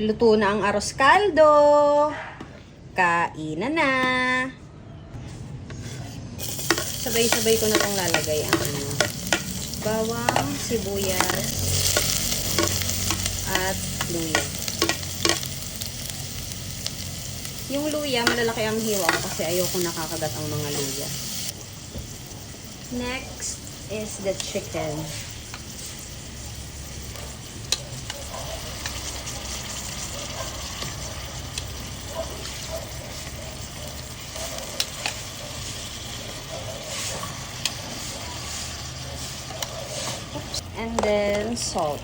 Luto na ang arroz caldo. Kainan na. Sabay-sabay ko na itong lalagay ang bawang, sibuyas, at luya. Yung luya, malalaki ang hiwa ko kasi ayoko nakakagat ang mga luya. Next is the chicken. And then salt.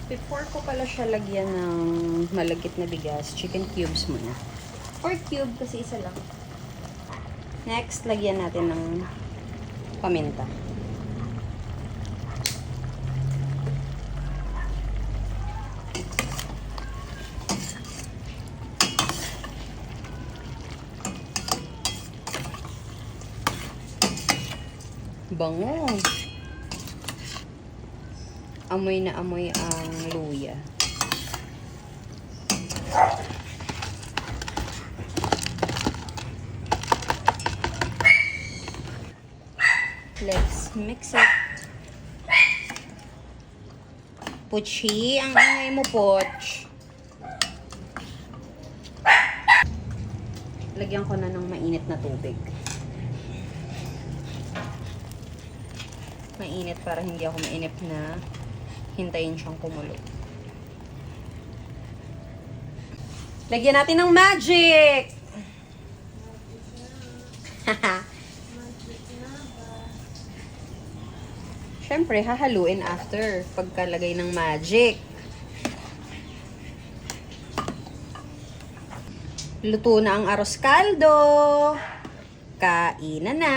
Before ko pala siya lagyan ng malagkit na bigas, chicken cubes muna. Or cube kasi isa lang. Next, lagyan natin ng paminta. Bango. Amoy na amoy ang luya. Let's mix it. Puchi, ang ingay mo, Poch. Lagyan ko na ng mainit na tubig. Mainit para hindi ako mainip na hintayin siyang kumulo. Lagyan natin ng magic! Siyempre, hahaluin after pagkalagay ng magic. Luto na ang arroz caldo. Kainan na!